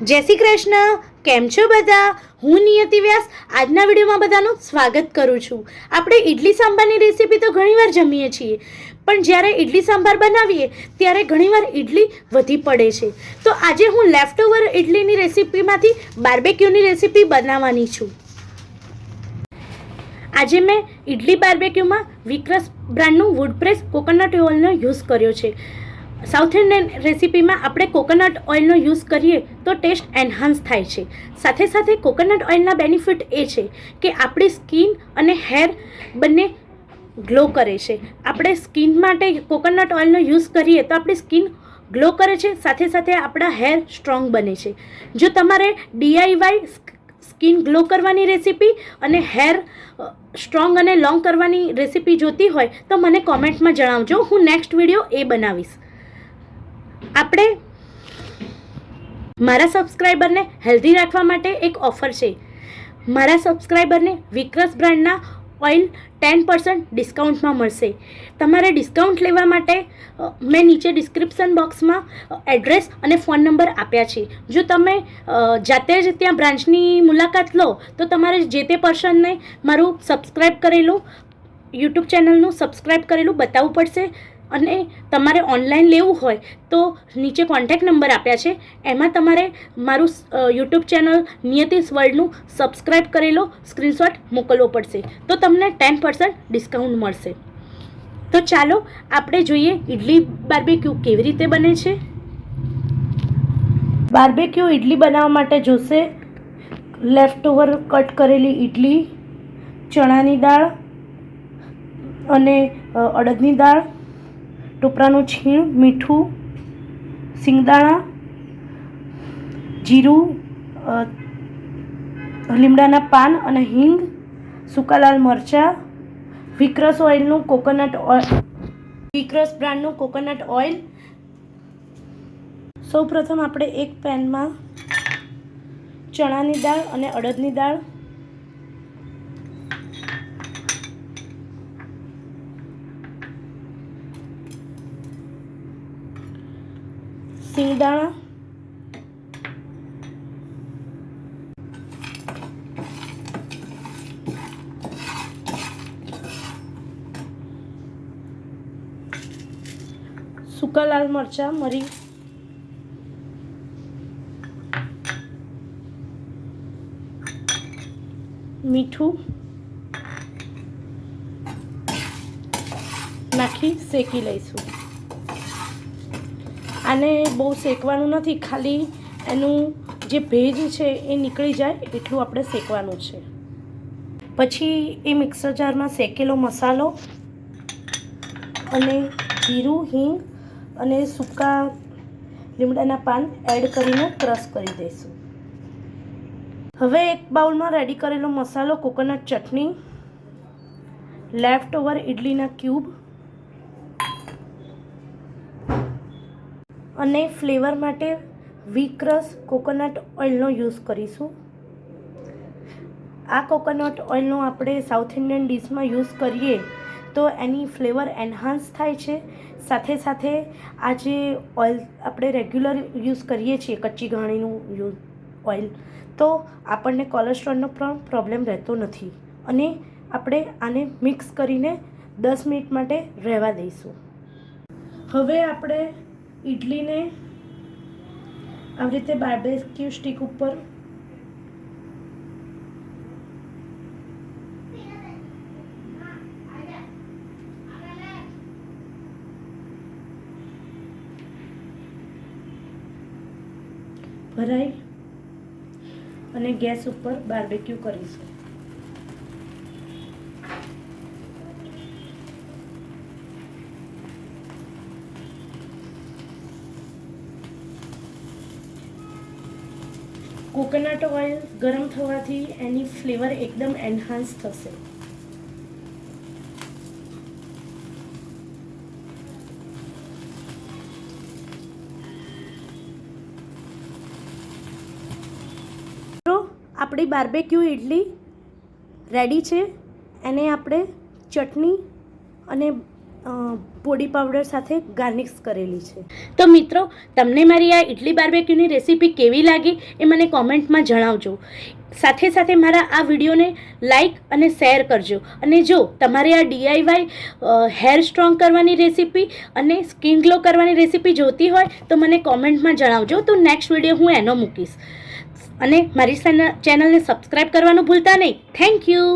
જય શ્રી કૃષ્ણ. કેમ છો બધા? હું નિયતિ વ્યાસ આજના વિડીયોમાં બધાનું સ્વાગત કરું છું. આપણે ઇડલી સાંભારની રેસીપી તો ઘણીવાર જમીએ છીએ, પણ જ્યારે ઇડલી સાંભાર બનાવીએ ત્યારે ઘણીવાર ઇડલી વધી પડે છે. તો આજે હું લેફ્ટ ઓવર ઇડલીની રેસીપીમાંથી બાર્બેક્યુની રેસીપી બનાવવાની છું. આજે મેં ઇડલી બાર્બેક્યુમાં વિક્રસ બ્રાન્ડનું વુડપ્રેસ કોકોનટ ઓઇલનો યુઝ કર્યો છે. સાઉથ ઇન્ડિયન રેસીપીમાં આપણે કોકોનટ ઓઇલનો યુઝ કરીએ તો ટેસ્ટ એન્હાન્સ થાય છે. સાથે સાથે કોકોનટ ઓઇલના બેનિફિટ એ છે કે આપણી સ્કિન અને હેર બંને ગ્લો કરે છે. આપણે સ્કિન માટે કોકોનટ ઓઇલનો યુઝ કરીએ તો આપણી સ્કિન ગ્લો કરે છે, સાથે સાથે આપણા હેર સ્ટ્રોંગ બને છે. જો તમારે DIY સ્કિન ગ્લો કરવાની રેસીપી અને હેર સ્ટ્રોંગ અને લોંગ કરવાની રેસીપી જોતી હોય તો મને કોમેન્ટમાં જણાવજો. હું નેક્સ્ટ વિડીયો એ બનાવીશ. આપણે મારા સબસ્ક્રાઈબરને હેલ્ધી રાખવા માટે એક ઓફર છે. મારા સબસ્ક્રાઈબરને વિક્રસ બ્રાન્ડના ઓઇલ 10% ડિસ્કાઉન્ટમાં મળશે. તમારે ડિસ્કાઉન્ટ લેવા માટે મેં નીચે ડિસ્ક્રિપ્શન બોક્સમાં એડ્રેસ અને ફોન નંબર આપ્યા છે. જો તમે જાતે જ ત્યાં બ્રાન્ચની મુલાકાત લો તો તમારે જે તે પર્સનને મારું સબસ્ક્રાઈબ કરેલું યુટ્યુબ ચેનલનું સબસ્ક્રાઈબ કરેલું બતાવવું પડશે. અને તમારે ઓનલાઈન લેવું હોય તો નીચે કોન્ટેક્ટ નંબર આપ્યા છે, એમાં તમારે મારું યુટ્યુબ ચેનલ નિયતિસ વર્લ્ડનું સબસ્ક્રાઈબ કરેલો સ્ક્રીનશોટ મોકલવો પડશે, તો તમને 10% ડિસ્કાઉન્ટ મળશે. તો ચાલો આપણે જોઈએ ઇડલી બાર્બેક્યુ કેવી રીતે બને છે. બાર્બેક્યુ ઇડલી બનાવવા માટે જોશે લેફ્ટ ઓવર કટ કરેલી ઇડલી, ચણાની દાળ અને અડદની દાળ, ટોપરાનું છીણ, મીઠું, સિંગદાણા, જીરું, લીમડાના પાન અને હિંગ, સૂકા લાલ મરચાં, વિક્રસ ઓઇલનું વિક્રસ બ્રાન્ડનું કોકોનટ ઓઇલ. સૌપ્રથમ આપણે એક પેનમાં ચણાની દાળ અને અડદની દાળ, સિંગદાણા, સૂકા લાલ મરચાં, મરી, મીઠું નાખી શેકી લઈશું. આને બહુ શેકવાનું નથી, ખાલી એનું જે ભેજ છે એ નીકળી જાય એટલું આપણે શેકવાનું છે. પછી એ મિક્સર જારમાં શેકેલો મસાલો અને જીરું, હિંગ અને સૂકા લીમડાના પાન એડ કરીને ક્રશ કરી દઈશું. હવે એક બાઉલમાં રેડી કરેલો મસાલો, કોકોનટ ચટણી, લેફ્ટ ઓવર ઇડલીના ક્યુબ અને ફ્લેવર માટે વિક્રસ કોકોનટ ઓઇલનો યુઝ કરીશું. આ કોકોનટ ઓઇલનો આપણે સાઉથ ઇન્ડિયન ડિશમાં યુઝ કરીએ તો એની ફ્લેવર એન્હાન્સ થાય છે. સાથે સાથે આ જે ઓઇલ આપણે રેગ્યુલર યુઝ કરીએ છીએ કચ્ચી ઘાણીનું ઓઇલ, તો આપણને કોલેસ્ટ્રોલનો પણ પ્રોબ્લેમ રહેતો નથી. અને આપણે આને મિક્સ કરીને 10 મિનિટ માટે રહેવા દઈશું. હવે આપણે ઇડલીને આવી રીતે બાર્બેક્યુ સ્ટિક ઉપર ભરાઈ અને ગેસ ઉપર બાર્બેક્યુ કરીશું. કોકોનટ ઓઇલ ગરમ થવાથી એની ફ્લેવર એકદમ એન્હાન્સ થશે. આપણી બાર્બેક્યુ ઇડલી રેડી છે. એને આપણે ચટણી અને પોડી પાવડર સાથે ગાર્નિશ કરેલી છે. તો મિત્રો, તમને મારી આ ઇડલી બાર્બેક્યુની રેસીપી કેવી લાગી એ મને કોમેન્ટમાં જણાવજો. સાથે સાથે મારા આ વિડીયોને લાઈક અને શેર કરજો. અને જો તમારે આ DIY હેર સ્ટ્રોંગ કરવાની રેસીપી અને સ્કિન ગ્લો કરવાની રેસીપી જોતી હોય તો મને કોમેન્ટમાં જણાવજો. તો નેક્સ્ટ વિડીયો હું એનો મૂકીશ. અને મારી ચેનલને સબસ્ક્રાઈબ કરવાનું ભૂલતા નહીં. Thank you.